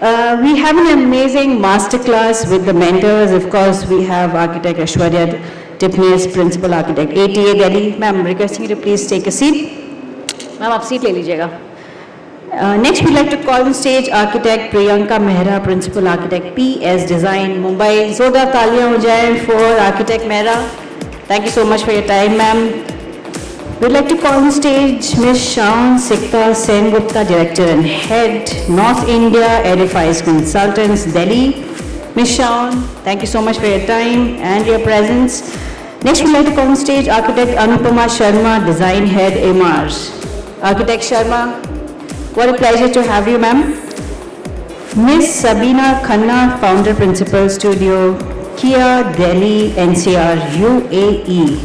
We have an amazing masterclass with the mentors. Of course, we have architect Aishwarya Tipnis, principal architect ATA Delhi. Ma'am, requesting you to please take a seat. Ma'am, आप seat ले लीजिएगा. Next, we'd like to call on stage architect Priyanka Mehra, principal architect PS Design, Mumbai. Zordar तालियां हो जाएं for architect Mehra. Thank you so much for your time, ma'am. We'd like to call on stage Ms. Shaun Sikta Sengupta, Director and Head, North India Edifies Consultants, Delhi. Ms. Shaun, thank you so much for your time and your presence. Next, we'd like to call on stage Architect Anupama Sharma, Design Head, Mars. Architect Sharma, what a pleasure to have you, ma'am. Ms. Sabina Khanna, Founder Principal Studio, Kia, Delhi, NCR, UAE.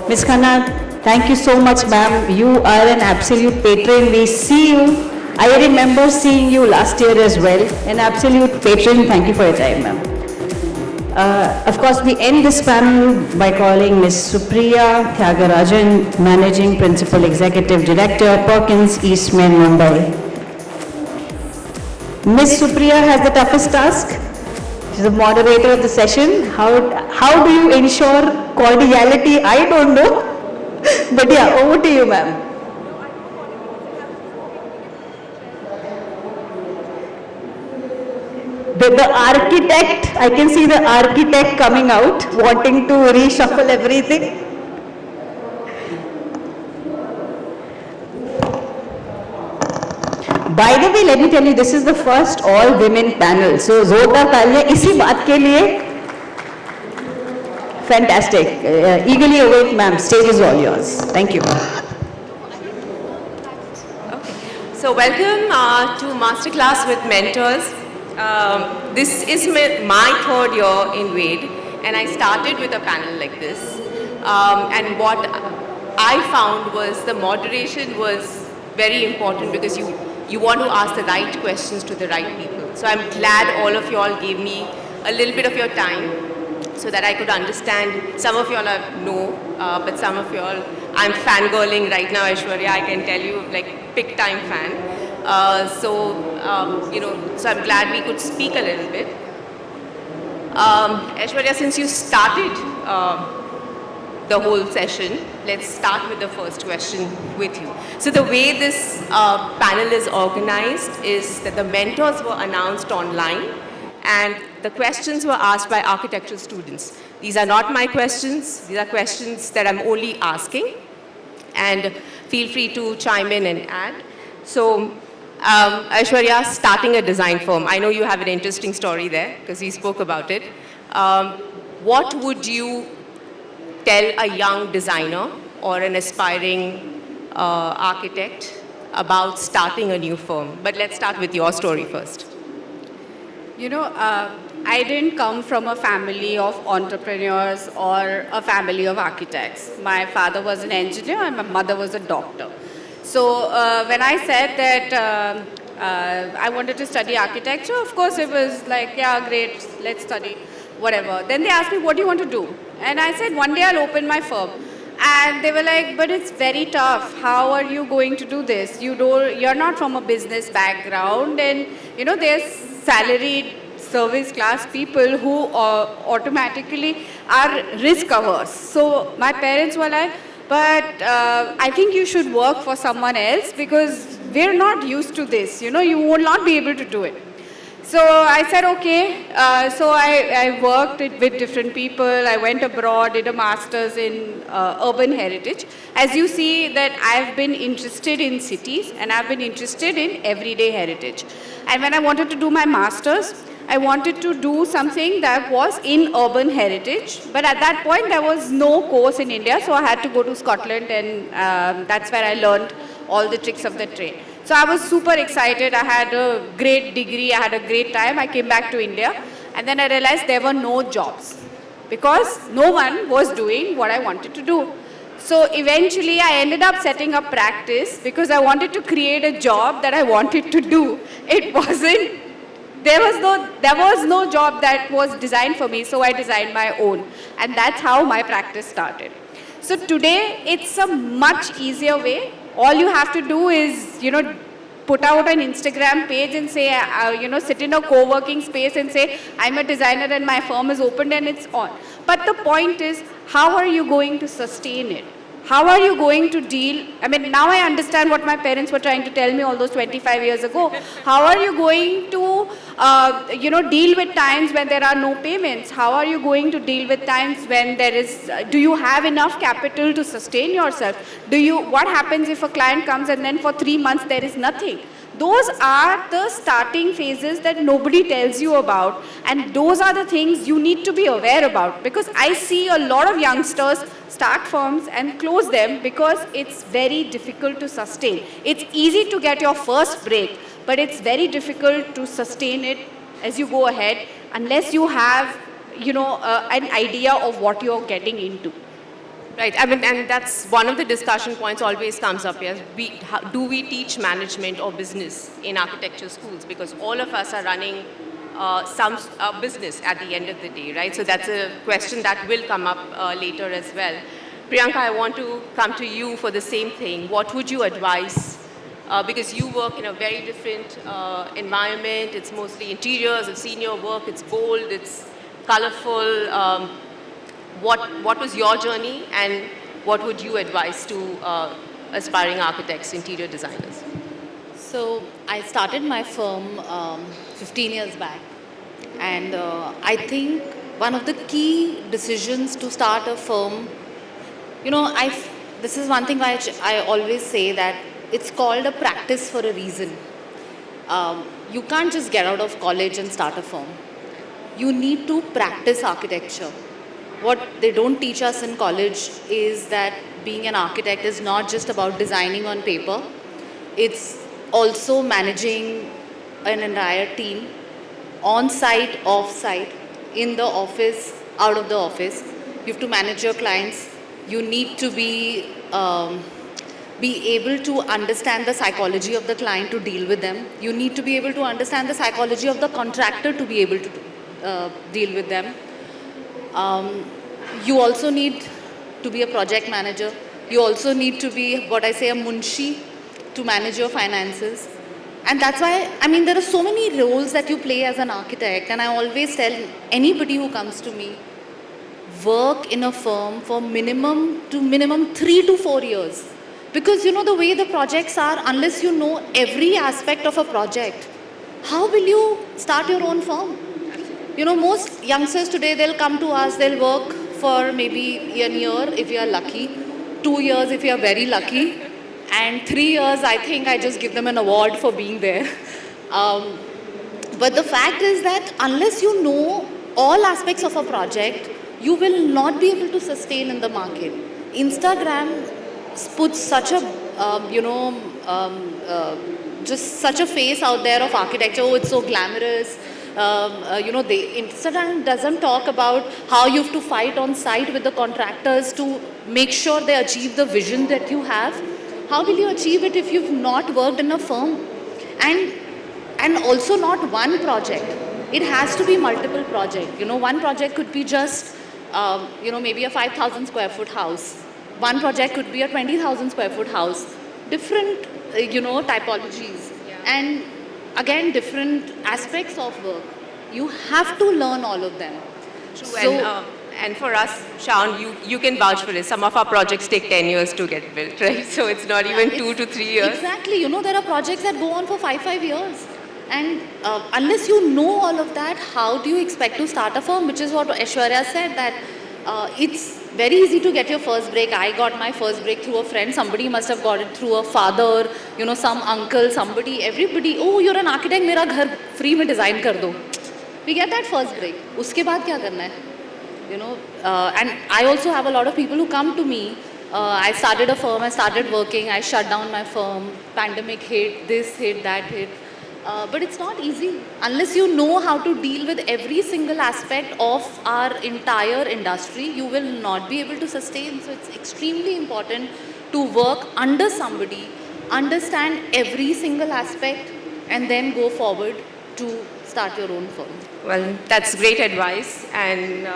Ms. Khanna, thank you so much, ma'am. You are an absolute patron. We see you. I remember seeing you last year as well. An absolute patron. Thank you for your time, ma'am. Of course, we end this panel by calling Ms. Supriya Tyagarajan, Managing Principal Executive Director, Perkins Eastman, Mumbai. Ms. Supriya has the toughest task. She's the moderator of the session. How do you ensure cordiality? I don't know. But yeah, over to you, ma'am. The architect, I can see the architect coming out, wanting to reshuffle everything. By the way, let me tell you, this is the first all-women panel. So, जोरदार तालियां इसी बात के लिए. Fantastic. Eagerly await, ma'am. Stage is all yours. Thank you. Okay. So welcome to Masterclass with Mentors. This is my third year in Wade, and I started with a panel like this. And what I found was the moderation was very important because you want to ask the right questions to the right people. So I'm glad all of you all gave me a little bit of your time, so that I could understand. Some of y'all know, but some of y'all, I'm fangirling right now, Aishwarya, I can tell you, like, big time fan. So I'm glad we could speak a little bit. Aishwarya, since you started the whole session, let's start with the first question with you. So the way this panel is organized is that the mentors were announced online, and the questions were asked by architectural students. These are not my questions. These are questions that I'm only asking. And feel free to chime in and add. So, Aishwarya, starting a design firm. I know you have an interesting story there because we spoke about it. What would you tell a young designer or an aspiring architect about starting a new firm? But let's start with your story first. You know, I didn't come from a family of entrepreneurs or a family of architects. My father was an engineer and my mother was a doctor. So when I said that I wanted to study architecture, of course it was like, yeah, great, let's study, whatever. Then they asked me, what do you want to do? And I said, one day I'll open my firm. And they were like, but it's very tough. How are you going to do this? You're not from a business background, and there's salaried service class people who automatically are risk averse. So my parents were like, but I think you should work for someone else because we're not used to this. You will not be able to do it. So I said, okay. So I worked with different people. I went abroad, did a master's in urban heritage. As you see that I've been interested in cities and I've been interested in everyday heritage. And when I wanted to do my master's, I wanted to do something that was in urban heritage. But at that point, there was no course in India. So I had to go to Scotland, and that's where I learned all the tricks of the trade. So I was super excited. I had a great degree. I had a great time. I came back to India. And then I realized there were no jobs because no one was doing what I wanted to do. So eventually I ended up setting up practice because I wanted to create a job that I wanted to do. There was no job that was designed for me, so I designed my own. And that's how my practice started. So today, it's a much easier way. All you have to do is, put out an Instagram page and say, sit in a co-working space and say, I'm a designer and my firm is opened and it's on. But the point is, how are you going to sustain it? How are you going to deal? I mean, now I understand what my parents were trying to tell me all those 25 years ago. How are you going to, deal with times when there are no payments? How are you going to deal with times when there is, do you have enough capital to sustain yourself? What happens if a client comes and then for 3 months there is nothing? Those are the starting phases that nobody tells you about, and those are the things you need to be aware about, because I see a lot of youngsters start firms and close them because it's very difficult to sustain. It's easy to get your first break, but it's very difficult to sustain it as you go ahead unless you have, an idea of what you're getting into. Right, I mean, and that's one of the discussion points always comes up here. Do we teach management or business in architecture schools? Because all of us are running some business at the end of the day, right? So that's a question that will come up later as well. Priyanka, I want to come to you for the same thing. What would you advise? Because you work in a very different environment. It's mostly interiors, it's senior work, it's bold, it's colorful. What was your journey, and what would you advise to aspiring architects, interior designers? So I started my firm 15 years back, and I think one of the key decisions to start a firm, this is one thing which I always say, that it's called a practice for a reason. You can't just get out of college and start a firm. You need to practice architecture. What they don't teach us in college is that being an architect is not just about designing on paper. It's also managing an entire team, on-site, off-site, in the office, out of the office. You have to manage your clients. You need to be able to understand the psychology of the client to deal with them. You need to be able to understand the psychology of the contractor to be able to deal with them. You also need to be a project manager. You also need to be, what I say, a munshi to manage your finances. And that's why, there are so many roles that you play as an architect. And I always tell anybody who comes to me, work in a firm for minimum 3 to 4 years. Because the way the projects are, unless you know every aspect of a project, how will you start your own firm? Most youngsters today, they'll come to us, they'll work for maybe a year if you are lucky, 2 years if you are very lucky, and 3 years, I think I just give them an award for being there. But the fact is that unless you know all aspects of a project, you will not be able to sustain in the market. Instagram puts such a, just such a face out there of architecture. Oh, it's so glamorous. Instagram doesn't talk about how you have to fight on site with the contractors to make sure they achieve the vision that you have. How will you achieve it if you've not worked in a firm? And also not one project. It has to be multiple projects. One project could be just, maybe a 5,000 square foot house. One project could be a 20,000 square foot house. Different, typologies. Yeah. And again, different aspects of work. You have to learn all of them. True. So, and for us, Shaun, you can vouch for this. Some of our projects take 10 years to get built, right? So it's not even 2 to 3 years. Exactly. There are projects that go on for 5 years. And unless you know all of that, how do you expect to start a firm? Which is what Aishwarya said, that it's very easy to get your first break. I got my first break through a friend. Somebody must have got it through a father, some uncle, somebody, everybody. Oh, you're an architect, mera ghar free mein design kar do. We get that first break. Uske baad kya karna hai? And I also have a lot of people who come to me. I started a firm, I started working, I shut down my firm, pandemic hit, this hit, that hit. But it's not easy. Unless you know how to deal with every single aspect of our entire industry, you will not be able to sustain. So it's extremely important to work under somebody, understand every single aspect, and then go forward to start your own firm. Well, that's great advice. And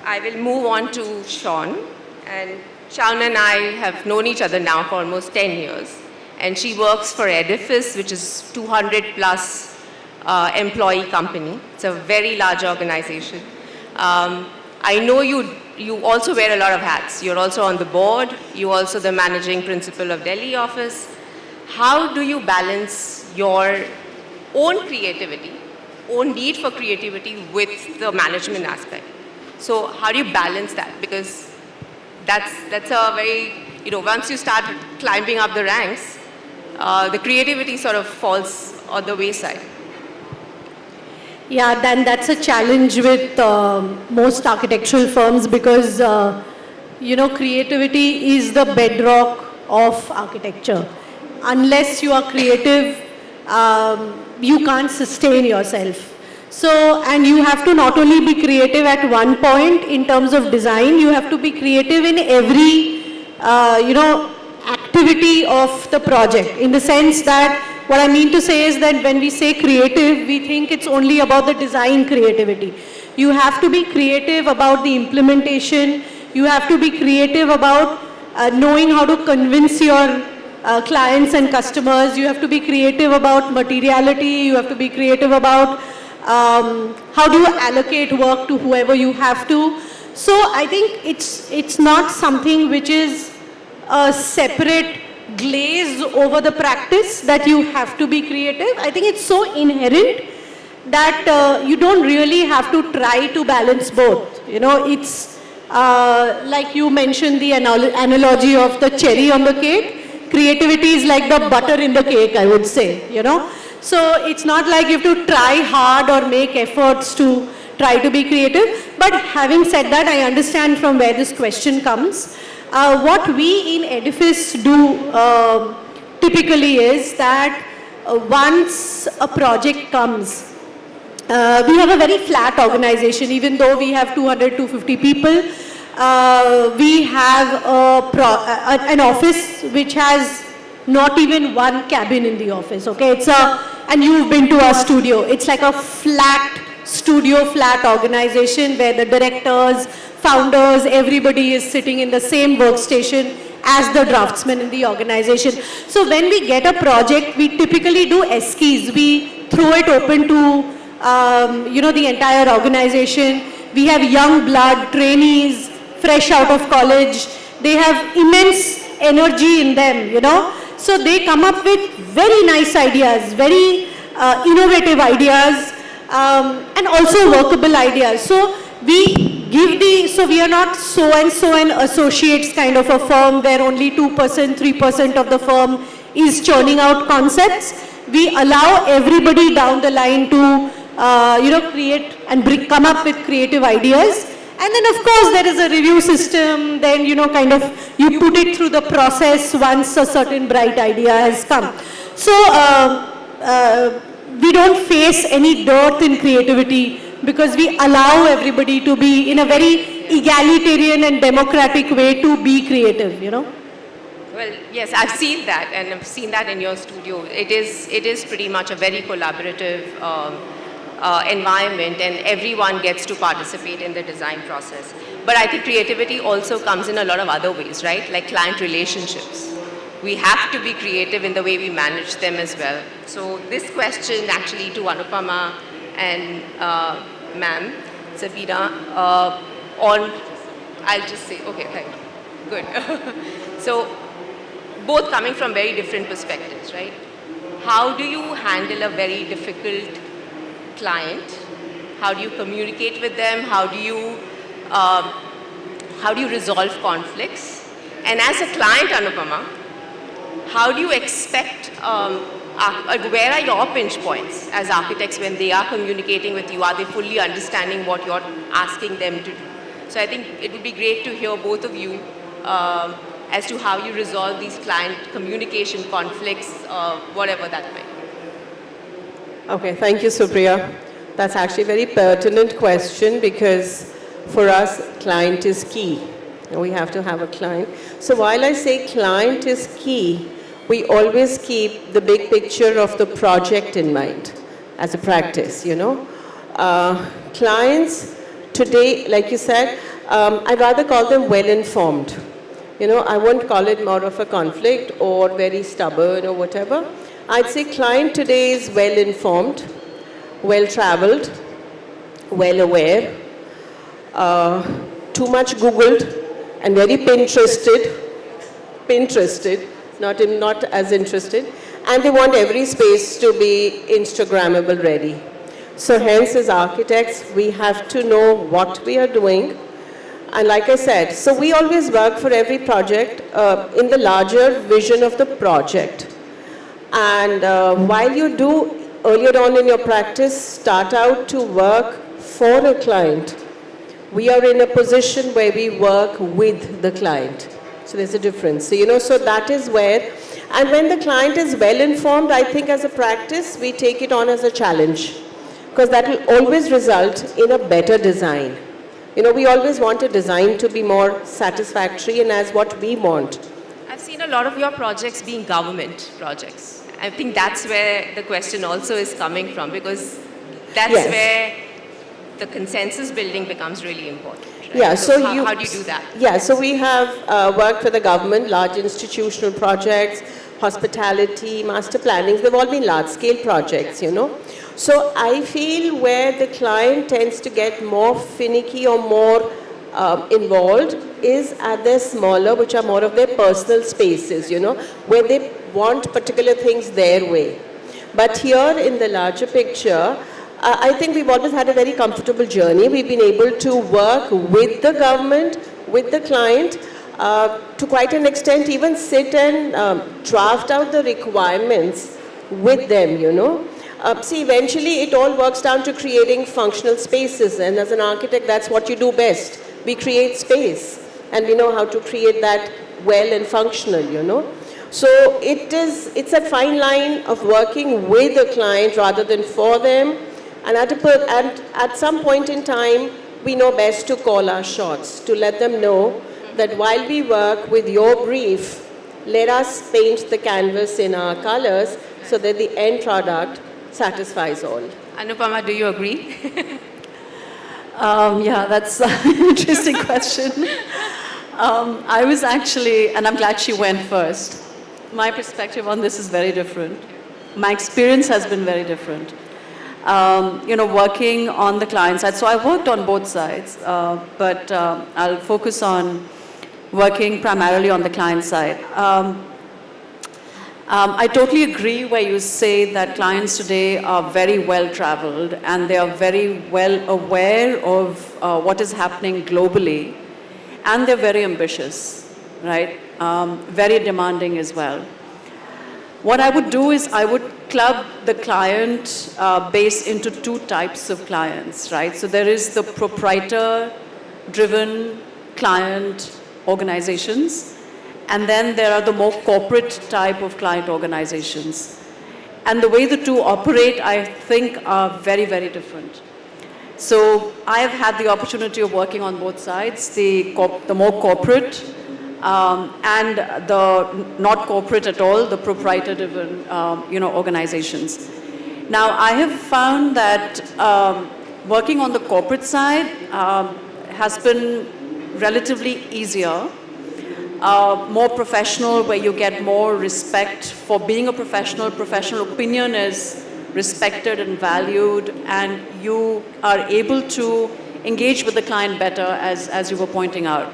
I will move on to Shaun. And Shaun and I have known each other now for almost 10 years. and she works for Edifice, which is 200 plus employee company. It's a very large organization. I know you also wear a lot of hats. You're also on the board. You're also the managing principal of Delhi office. How do you balance your own creativity, own need for creativity with the management aspect? So how do you balance that? Because that's a very, once you start climbing up the ranks, the creativity sort of falls on the wayside. Yeah, then that's a challenge with most architectural firms because, creativity is the bedrock of architecture. Unless you are creative, you can't sustain yourself. So, and you have to not only be creative at one point in terms of design, you have to be creative in every, activity of the project. In the sense that, what I mean to say is that when we say creative, we think it's only about the design creativity. You have to be creative about the implementation. You have to be creative about knowing how to convince your clients and customers. You have to be creative about materiality. You have to be creative about how do you allocate work to whoever you have to. So I think it's not something which is a separate glaze over the practice that you have to be creative. I think it's so inherent that you don't really have to try to balance both. It's like you mentioned the analogy of the cherry on the cake. Creativity is like the butter in the cake, I would say, So it's not like you have to try hard or make efforts to try to be creative. But having said that, I understand from where this question comes. What we in Edifice do typically is that once a project comes, we have a very flat organization. Even though we have 200, 250 people, we have an office which has not even one cabin in the office, okay? And you've been to our studio. It's like a flat studio, flat organization where the directors, founders, everybody is sitting in the same workstation as the draftsmen in the organization. So when we get a project, we typically do eskies. We throw it open to, the entire organization. We have young blood, trainees, fresh out of college. They have immense energy in them, So they come up with very nice ideas, very innovative ideas, and also workable ideas. So we are not so and associates kind of a firm where only 2%, 3% of the firm is churning out concepts. We allow everybody down the line to, create and come up with creative ideas. And then of course there is a review system, then you put it through the process once a certain bright idea has come. So we don't face any dearth in creativity because we allow everybody to be in a very egalitarian and democratic way to be creative, Well, yes, I've seen that, and I've seen that in your studio. It is pretty much a very collaborative environment, and everyone gets to participate in the design process. But I think creativity also comes in a lot of other ways, right? Like client relationships. We have to be creative in the way we manage them as well. So this question actually to Anupama and ma'am, Sabina, I'll just say, okay, thank you. Good. So both coming from very different perspectives, right? How do you handle a very difficult client? How do you communicate with them? How do you resolve conflicts? And as a client, Anupama, how do you expect, where are your pinch points as architects when they are communicating with you? Are they fully understanding what you're asking them to do? So I think it would be great to hear both of you as to how you resolve these client communication conflicts, whatever that might be. Okay, thank you, Supriya. That's actually a very pertinent question because for us, client is key. We have to have a client. So while I say client is key, we always keep the big picture of the project in mind as a practice, Clients today, like you said, I'd rather call them well-informed. You know, I won't call it more of a conflict or very stubborn or whatever. I'd say client today is well informed, well traveled, well aware, too much Googled and very Pinterested, not as interested, and they want every space to be Instagrammable ready. So hence as architects, we have to know what we are doing. And like I said, so we always work for every project in the larger vision of the project. And while you do earlier on in your practice start out to work for a client, we are in a position where we work with the client. So there's a difference. So, you know, so that is where, and when the client is well informed, I think as a practice, we take it on as a challenge, because that will always result in a better design. You know, we always want a design to be more satisfactory and as what we want. I've seen a lot of your projects being government projects. I think that's where the question also is coming from, because that's Yes. where the consensus building becomes really important. Right? Yeah, so how do you do that? Yeah, so we have worked for the government, large institutional projects, hospitality, master plannings. They've all been large-scale projects, you know. So I feel where the client tends to get more finicky or more involved is at their smaller, which are more of their personal spaces, you know, where they want particular things their way. But here in the larger picture, I think we've always had a very comfortable journey. We've been able to work with the government, with the client, to quite an extent even sit and draft out the requirements with them, you know. See, eventually it all works down to creating functional spaces, and as an architect, that's what you do best. We create space, and we know how to create that well and functional, you know. So it's a fine line of working with the client rather than for them, and at some point in time, we know best to call our shots, to let them know that while we work with your brief, let us paint the canvas in our colors so that the end product satisfies all. Anupama, do you agree? Yeah, that's an interesting question. I was actually, and I'm glad she went first. My perspective on this is very different. My experience has been very different. You know, working on the client side. So I worked on both sides, but I'll focus on working primarily on the client side. I totally agree where you say that clients today are very well traveled and they are very well aware of what is happening globally, and they're very ambitious, right? Very demanding as well. What I would do is I would club the client base into two types of clients, right? So there is the proprietor-driven client organizations, and then there are the more corporate type of client organizations. And the way the two operate, I think, are very, very different. So I've had the opportunity of working on both sides, the more corporate and the not corporate at all, the proprietor-driven organizations. Now, I have found that working on the corporate side has been relatively easier. More professional, where you get more respect for being a professional. Professional opinion is respected and valued, and you are able to engage with the client better, as you were pointing out.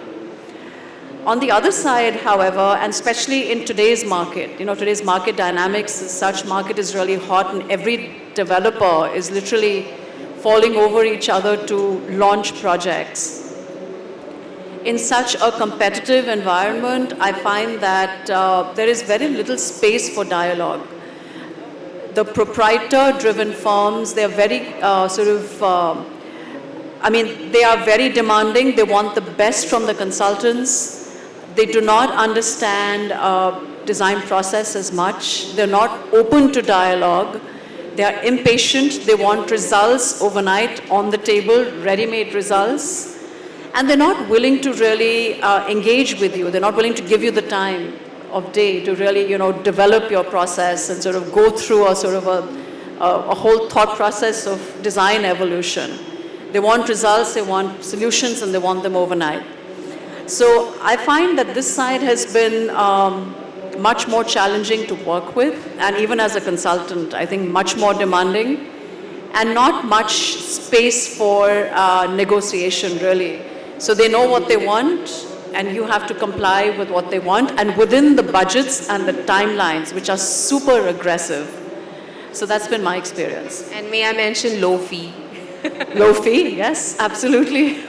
On the other side, however, and especially in today's market, you know, today's market dynamics, such market is really hot, and every developer is literally falling over each other to launch projects. In such a competitive environment, I find that there is very little space for dialogue. The proprietor-driven firms, they're very they are very demanding. They want the best from the consultants. They do not understand design process as much. They're not open to dialogue. They are impatient. They want results overnight on the table, ready-made results. And they're not willing to really engage with you. They're not willing to give you the time of day to really, develop your process and sort of go through a whole thought process of design evolution. They want results, they want solutions, and they want them overnight. So I find that this side has been much more challenging to work with, and even as a consultant, I think much more demanding, and not much space for negotiation, really. So they know what they want, and you have to comply with what they want, and within the budgets and the timelines, which are super aggressive. So that's been my experience. And may I mention low fee? Low fee, yes, absolutely.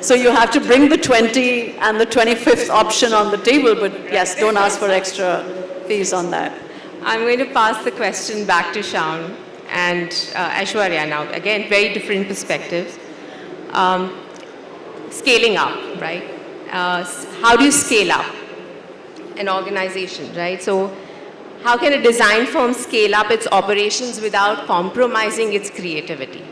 So you have to bring the 20 and the 25th option on the table, but yes, don't ask for extra fees on that. I'm going to pass the question back to Shaun and Aishwarya now. Again, very different perspectives. Scaling up, right? How do you scale up an organization, right? So how can a design firm scale up its operations without compromising its creativity?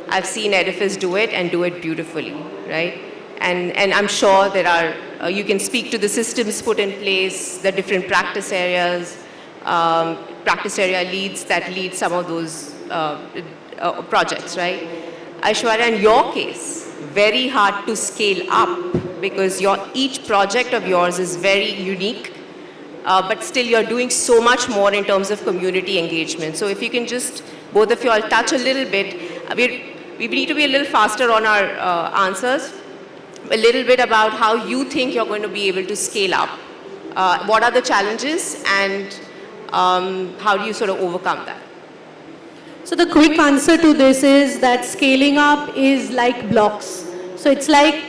I've seen Edifice do it and do it beautifully, right? And I'm sure there are, you can speak to the systems put in place, the different practice areas, practice area leads that lead some of those projects, right? Aishwarya, in your case, very hard to scale up because each project of yours is very unique, but still you're doing so much more in terms of community engagement. So if you can just, both of you all touch a little bit, we need to be a little faster on our answers, a little bit about how you think you're going to be able to scale up. What are the challenges and how do you sort of overcome that? So the quick answer to this is that scaling up is like blocks. So it's like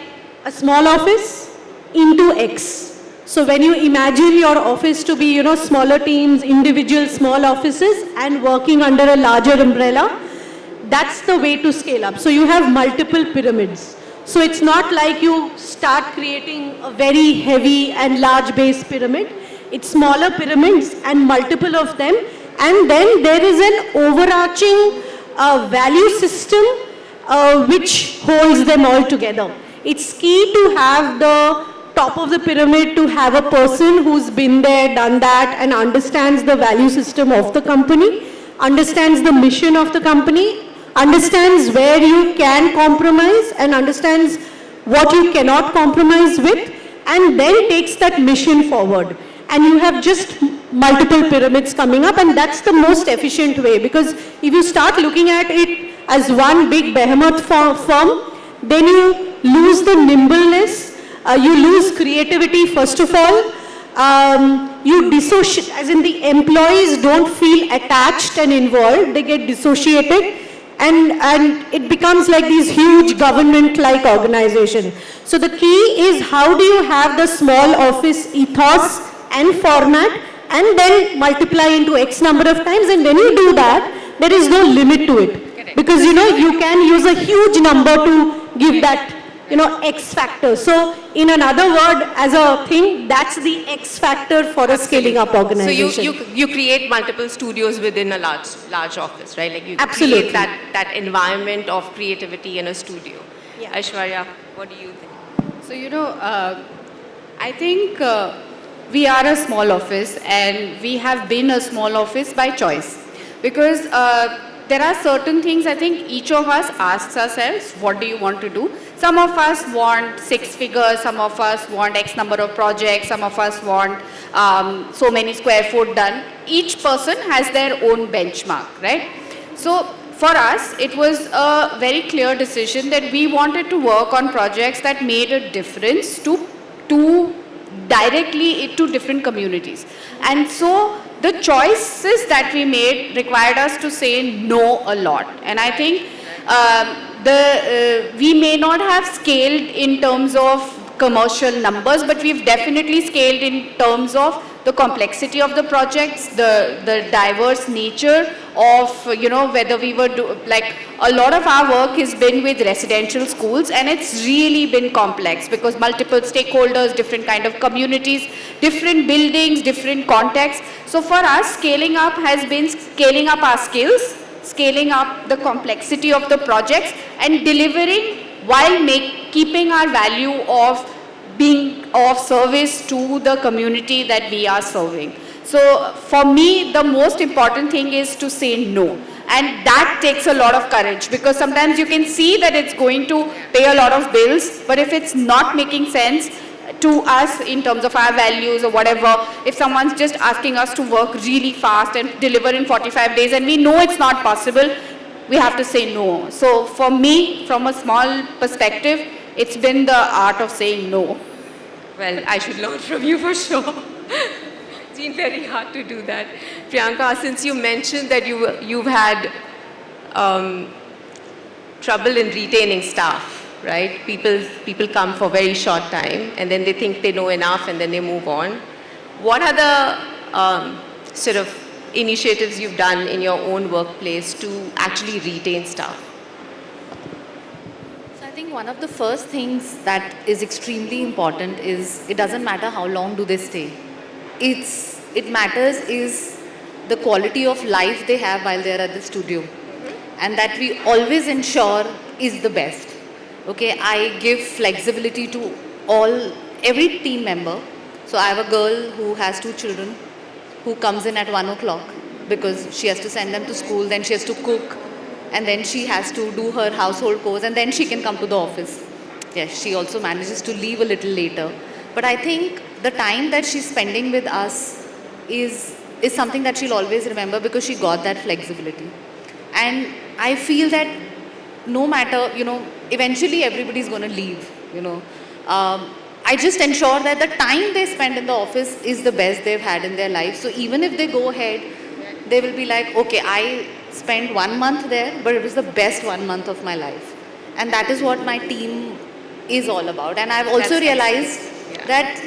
a small office into X. So when you imagine your office to be, smaller teams, individual small offices and working under a larger umbrella, that's the way to scale up. So you have multiple pyramids. So it's not like you start creating a very heavy and large base pyramid. It's smaller pyramids and multiple of them. And then there is an overarching value system which holds them all together. It's key to have the top of the pyramid, to have a person who's been there, done that, and understands the value system of the company, understands the mission of the company, understands where you can compromise and understands what you cannot compromise with, and then takes that mission forward. And you have just multiple pyramids coming up, and that's the most efficient way, because if you start looking at it as one big behemoth firm, then you lose the nimbleness, you lose creativity first of all, you dissociate, as in the employees don't feel attached and involved, they get dissociated, and it becomes like these huge government-like organization. So the key is how do you have the small office ethos and format and then multiply into X number of times, and when you do that, there is no limit to it. Correct. Because you can use a huge number to give that X factor. So in another word, as a thing, that's the X factor for a scaling up organization. So you create multiple studios within a large office, right? Like you Absolutely. create that environment of creativity in a studio. Yeah. Aishwarya, what do you think? So, I think we are a small office and we have been a small office by choice. Because there are certain things I think each of us asks ourselves, what do you want to do? Some of us want 6 figures, some of us want X number of projects, some of us want so many square foot done. Each person has their own benchmark, right? So for us, it was a very clear decision that we wanted to work on projects that made a difference to directly to different communities. And so the choices that we made required us to say no a lot. And I think we may not have scaled in terms of commercial numbers, but we've definitely scaled in terms of the complexity of the projects, the diverse nature of, whether we were, a lot of our work has been with residential schools, and it's really been complex because multiple stakeholders, different kind of communities, different buildings, different contexts. So for us, scaling up has been scaling up our skills, scaling up the complexity of the projects, and delivering while keeping our value of being of service to the community that we are serving. So for me, the most important thing is to say no. And that takes a lot of courage, because sometimes you can see that it's going to pay a lot of bills, but if it's not making sense, to us in terms of our values or whatever. If someone's just asking us to work really fast and deliver in 45 days and we know it's not possible, we have to say no. So for me, from a small perspective, it's been the art of saying no. Well, I should learn from you for sure. It's been very hard to do that. Priyanka, since you mentioned that you've had trouble in retaining staff, right? People come for very short time and then they think they know enough and then they move on. What are the sort of initiatives you've done in your own workplace to actually retain staff? So I think one of the first things that is extremely important is it doesn't matter how long do they stay. It matters is the quality of life they have while they're at the studio, and that we always ensure is the best. Okay, I give flexibility to every team member. So I have a girl who has 2 children who comes in at 1 o'clock because she has to send them to school, then she has to cook, and then she has to do her household chores, and then she can come to the office. Yes, she also manages to leave a little later. But I think the time that she's spending with us is something that she'll always remember because she got that flexibility. And I feel that no matter, eventually everybody's going to leave, I just ensure that the time they spend in the office is the best they've had in their life. So even if they go ahead, they will be like, okay, I spent 1 month there, but it was the best 1 month of my life. And that is what my team is all about. And I've also realized that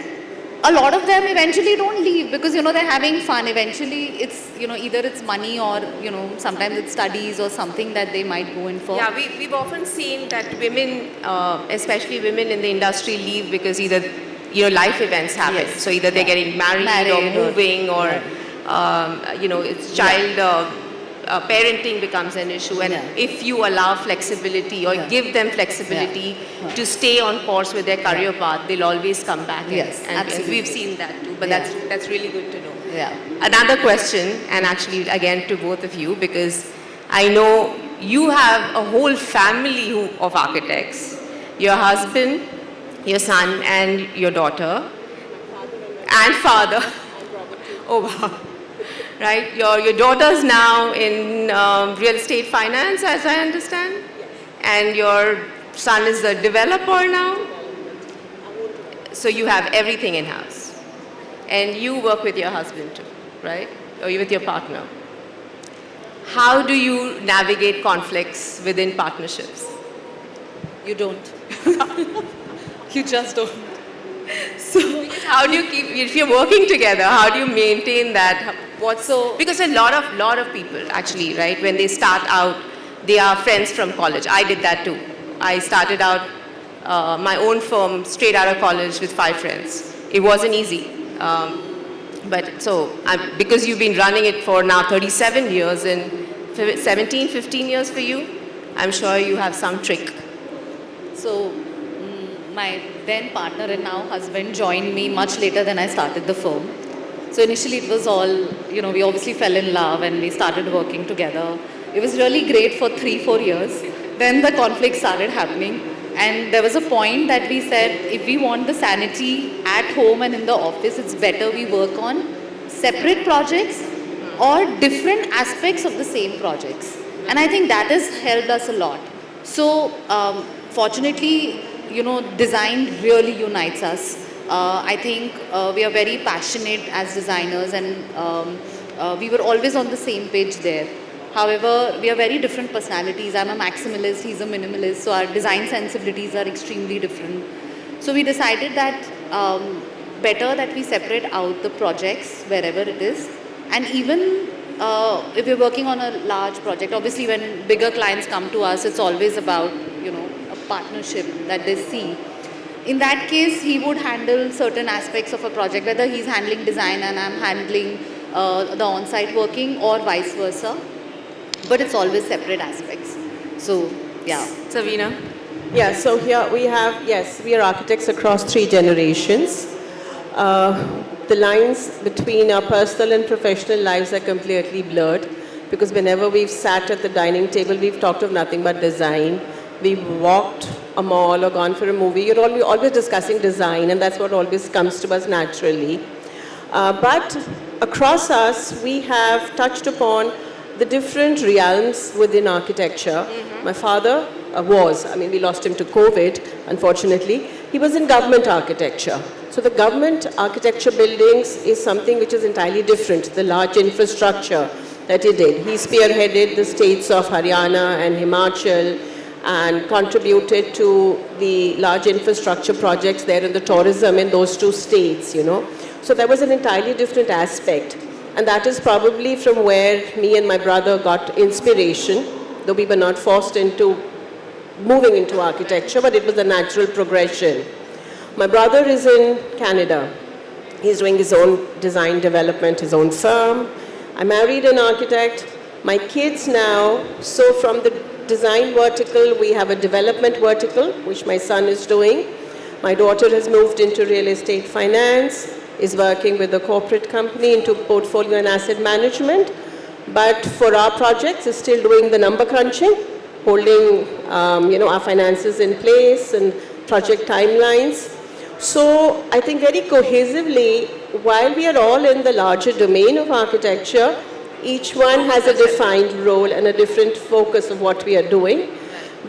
a lot of them eventually don't leave because, they're having fun. Eventually, it's, either it's money or, sometimes it's studies or something that they might go in for. Yeah, we've often seen that women, especially women in the industry, leave because either, life events happen. Yes. So either they're getting married or moving or, it's child parenting becomes an issue. And if you allow flexibility or give them flexibility to stay on course with their career path, they'll always come back. Yes, and absolutely. we've seen that too. But that's really good to know. Yeah. Another question, and actually again to both of you, because I know you have a whole family of architects. Your husband, your son and your daughter, and father. Oh wow. Right? Your daughter's now in real estate finance, as I understand. And your son is a developer now. So you have everything in-house. And you work with your husband too, right? Or you with your partner. How do you navigate conflicts within partnerships? You don't. You just don't. So how do you keep, if you're working together, how do you maintain that? Because a lot of people actually, right, when they start out, they are friends from college. I did that too. I started out my own firm straight out of college with 5 friends. It wasn't easy. Because you've been running it for now 37 years and 15 years for you, I'm sure you have some trick. So my then partner and now husband joined me much later than I started the firm. So initially it was all, we obviously fell in love and we started working together. It was really great for 3-4 years. Then the conflict started happening. And there was a point that we said, if we want the sanity at home and in the office, it's better we work on separate projects or different aspects of the same projects. And I think that has helped us a lot. So fortunately, design really unites us. I think we are very passionate as designers and we were always on the same page there. However, we are very different personalities. I'm a maximalist, he's a minimalist, so our design sensibilities are extremely different. So we decided that better that we separate out the projects wherever it is. And even if we're working on a large project, obviously when bigger clients come to us, it's always about, a partnership that they see. In that case, he would handle certain aspects of a project, whether he's handling design and I'm handling the on-site working or vice versa. But it's always separate aspects. So, yeah. Savina? Yeah, so here we have, yes, we are architects across 3 generations. The lines between our personal and professional lives are completely blurred because whenever we've sat at the dining table, we've talked of nothing but design we've walked a mall or gone for a movie, you're always discussing design, and that's what always comes to us naturally. But across us, we have touched upon the different realms within architecture. My father we lost him to COVID, unfortunately. He was in government architecture. So the government architecture buildings is something which is entirely different, the large infrastructure that he did. He spearheaded the states of Haryana and Himachal and contributed to the large infrastructure projects there in the tourism in those two states, So that was an entirely different aspect. And that is probably from where me and my brother got inspiration, though we were not forced into moving into architecture, but it was a natural progression. My brother is in Canada. He's doing his own design development, his own firm. I married an architect. My kids now, so from the design vertical, we have a development vertical, which my son is doing. My daughter has moved into real estate finance, is working with a corporate company into portfolio and asset management. But for our projects, is still doing the number crunching, holding our finances in place and project timelines. So I think very cohesively, while we are all in the larger domain of architecture, each one has a defined role and a different focus of what we are doing.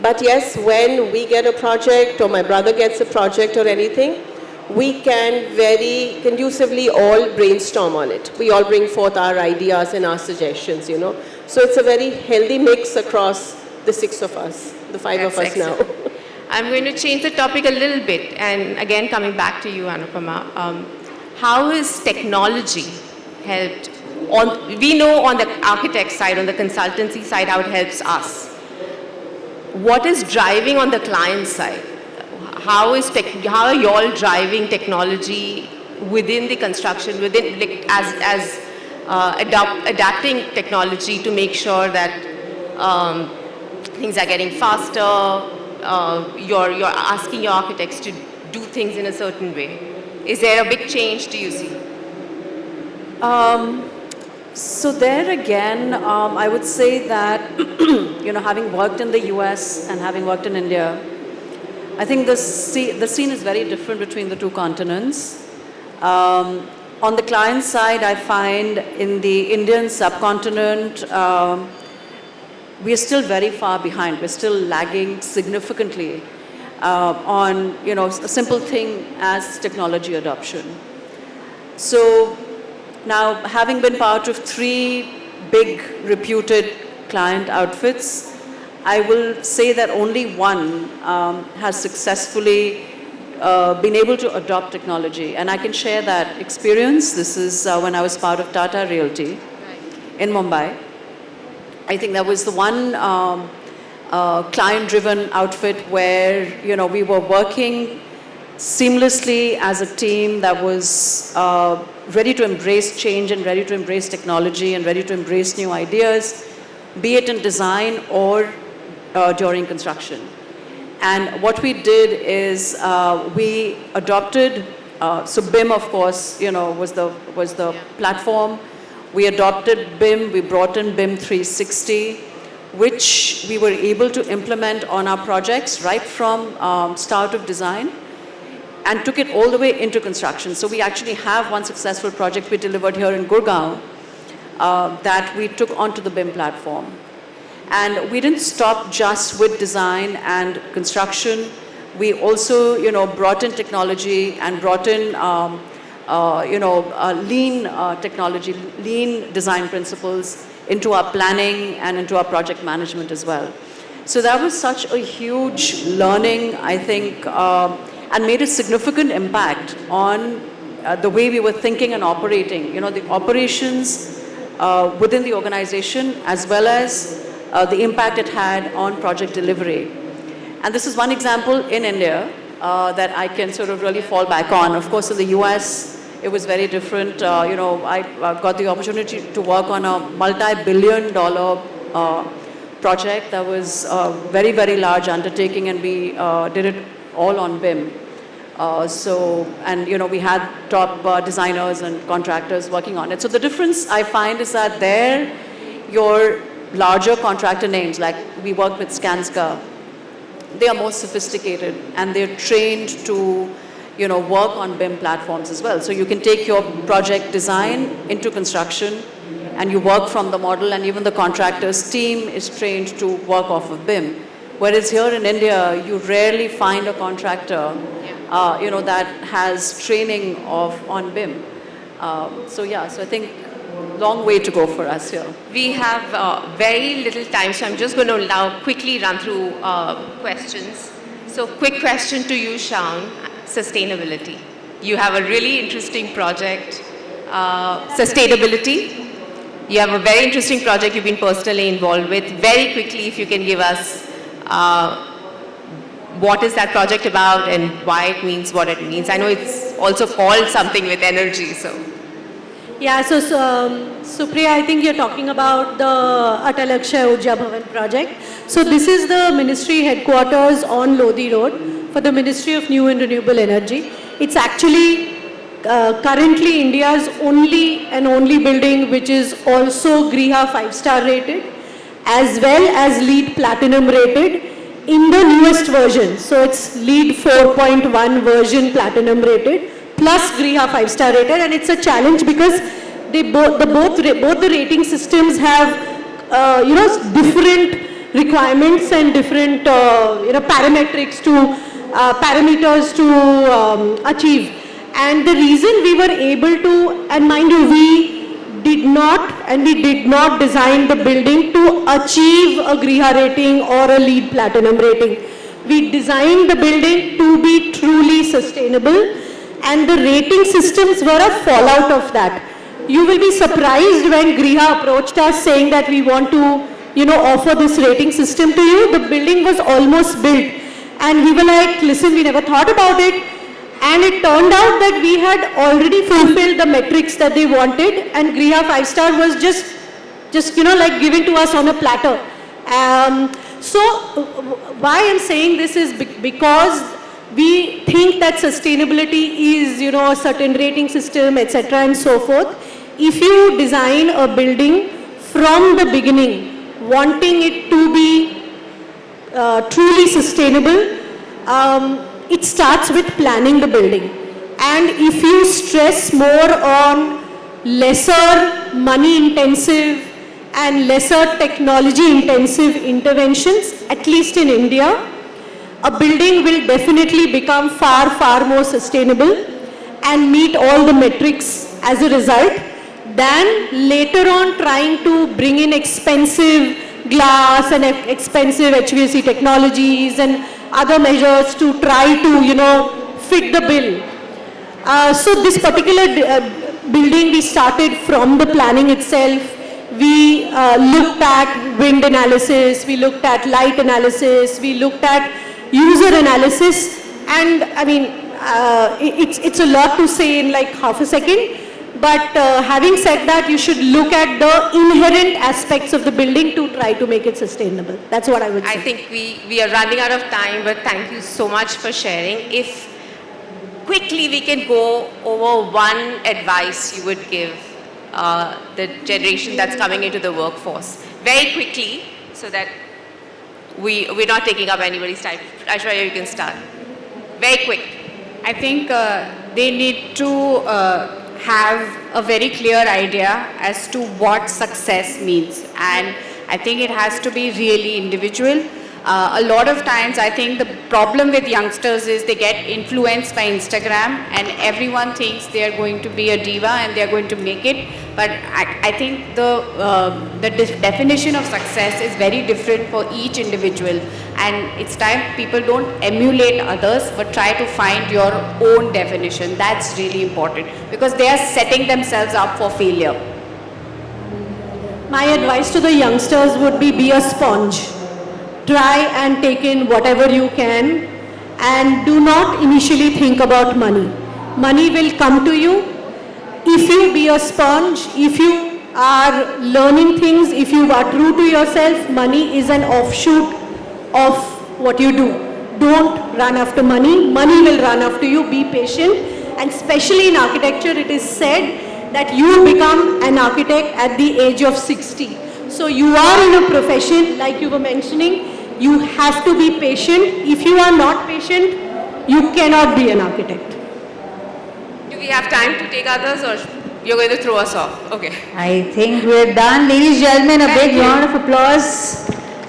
But yes, when we get a project or my brother gets a project or anything, we can very conducively all brainstorm on it. We all bring forth our ideas and our suggestions, So it's a very healthy mix across the six of us, the five of us now. I'm going to change the topic a little bit, and again coming back to you, Anupama. How has technology helped? We know on the architect side, on the consultancy side, how it helps us. What is driving on the client side? How are you all driving technology within the construction, adapting technology to make sure that things are getting faster? You're asking your architects to do things in a certain way. Is there a big change do you see? So there again, I would say that, having worked in the US and having worked in India, I think the scene is very different between the two continents. On the client side, I find in the Indian subcontinent, we are still very far behind. We're still lagging significantly on, a simple thing as technology adoption. So now, having been part of 3 big reputed client outfits, I will say that only one has successfully been able to adopt technology. And I can share that experience. This is when I was part of Tata Realty in Mumbai. I think that was the one client-driven outfit where, we were working seamlessly as a team that was ready to embrace change and ready to embrace technology and ready to embrace new ideas, be it in design or during construction. And what we did is we adopted, so BIM, of course, was the platform. We adopted BIM, we brought in BIM 360, which we were able to implement on our projects right from start of design and took it all the way into construction. So we actually have one successful project we delivered here in Gurgaon that we took onto the BIM platform. And we didn't stop just with design and construction. We also, brought in technology and brought in lean technology, lean design principles into our planning and into our project management as well. So that was such a huge learning, I think, and made a significant impact on the way we were thinking and operating. The operations within the organization as well as the impact it had on project delivery. And this is one example in India that I can sort of really fall back on. Of course, in the US, it was very different. I got the opportunity to work on a multi-billion-dollar project that was a very, very large undertaking, and we did it all on BIM. We had top designers and contractors working on it. So the difference I find is that your larger contractor names, like we worked with Skanska, they are more sophisticated and they're trained to, work on BIM platforms as well. So you can take your project design into construction and you work from the model, and even the contractor's team is trained to work off of BIM. Whereas here in India, you rarely find a contractor, that has training on BIM. So I think long way to go for us here. We have very little time, so I'm just going to now quickly run through questions. So quick question to you, Shaun. Sustainability. You have a really interesting project. Sustainability. You have a very interesting project you've been personally involved with. Very quickly, if you can give us what is that project about and why it means what it means. I know it's also called something with energy, so. Yeah, so Supriya, I think you're talking about the Atal Akshay Urja Bhavan project. So this is the ministry headquarters on Lodi Road for the Ministry of New and Renewable Energy. It's actually currently India's only building which is also Griha 5-star rated, as well as LEED Platinum rated in the newest version. So it's LEED 4.1 version Platinum rated plus Griha 5-star rated, and it's a challenge because both the rating systems have different requirements and different parameters to achieve. And the reason we were able to, and mind you, we did not design the building to achieve a Griha rating or a LEED Platinum rating. We designed the building to be truly sustainable, and the rating systems were a fallout of that. You will be surprised when Griha approached us saying that we want to, offer this rating system to you. The building was almost built, and we were like, listen, we never thought about it. And it turned out that we had already fulfilled the metrics that they wanted, and Griha 5-star was just like given to us on a platter. So why I'm saying this is because we think that sustainability is, a certain rating system, etc. and so forth. If you design a building from the beginning, wanting it to be truly sustainable, it starts with planning the building. And if you stress more on lesser money intensive and lesser technology intensive interventions, at least in India, a building will definitely become far more sustainable and meet all the metrics as a result than later on trying to bring in expensive glass and expensive HVAC technologies and other measures to try to, fit the bill. So this particular building, we started from the planning itself. We looked at wind analysis, we looked at light analysis, we looked at user analysis, and I mean, it's a lot to say in like half a second, but having said that, you should look at the inherent aspects of the building to try to make it sustainable. That's what I would say. I think we are running out of time, but thank you so much for sharing. If quickly we can go over one advice you would give the generation that's coming into the workforce, very quickly, so that we're not taking up anybody's time. Aishwarya, you can start. Very quick. I think they need to have a very clear idea as to what success means, and I think it has to be really individual. A lot of times I think the problem with youngsters is they get influenced by Instagram and everyone thinks they are going to be a diva and they are going to make it, but I think the definition of success is very different for each individual, and it's time people don't emulate others but try to find your own definition. That's really important because they are setting themselves up for failure. My advice to the youngsters would be a sponge. Try and take in whatever you can, and do not initially think about money. Money will come to you. If you be a sponge, if you are learning things, if you are true to yourself, money is an offshoot of what you do. Don't run after money. Money will run after you. Be patient. And especially in architecture, it is said that you become an architect at the age of 60. So you are in a profession, like you were mentioning, You have to be patient. If you are not patient, you cannot be an architect. Do we have time to take others or you're going to throw us off? Okay. I think we're done. Ladies and gentlemen, a big round of applause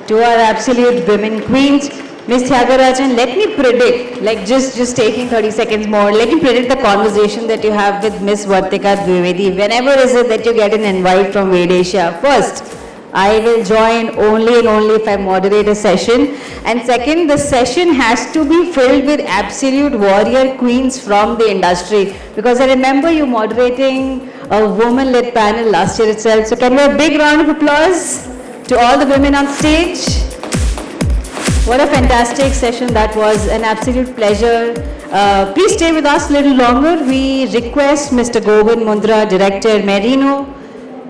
to our absolute women queens. Ms. Tyagarajan, let me predict, like just taking 30 seconds more, let me predict the conversation that you have with Ms. Vartika Dwivedi. Whenever is it that you get an invite from Asia? First, I will join only and only if I moderate a session. And second, the session has to be filled with absolute warrior queens from the industry. Because I remember you moderating a woman-led panel last year itself. So can we have a big round of applause to all the women on stage? What a fantastic session that was, an absolute pleasure. Please stay with us a little longer. We request Mr. Govind Mundra, Director Merino.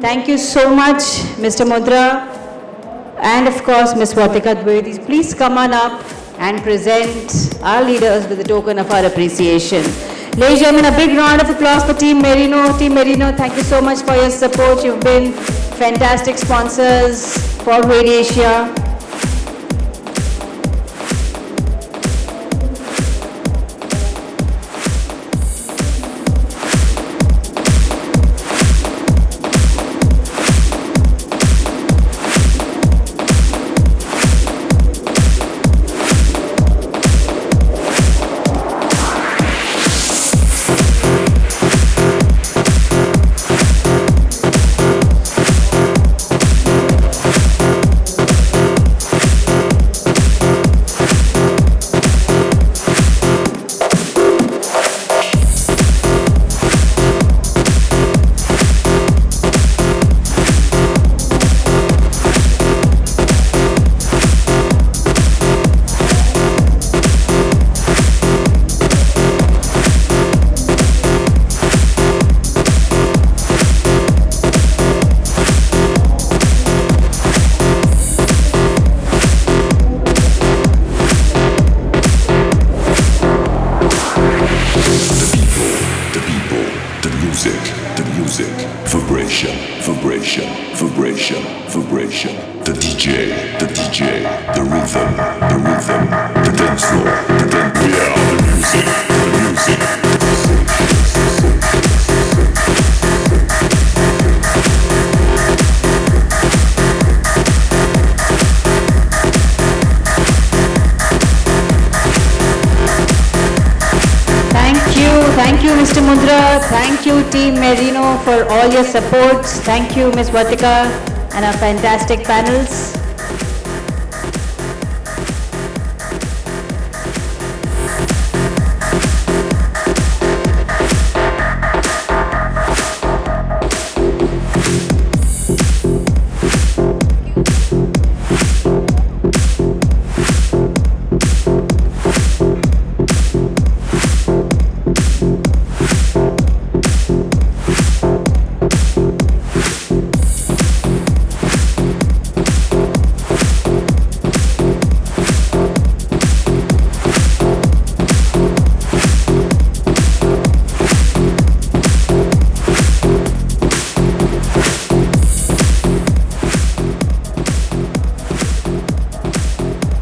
Thank you so much, Mr. Mundra. And of course, Ms. Vartika Dwivedi. Please come on up and present our leaders with a token of our appreciation. Ladies and gentlemen, a big round of applause for Team Merino. Team Merino, thank you so much for your support. You've been fantastic sponsors for Asia. Thank you, Mr. Mundra. Thank you, Team Merino, for all your support. Thank you, Ms. Vartika, and our fantastic panels.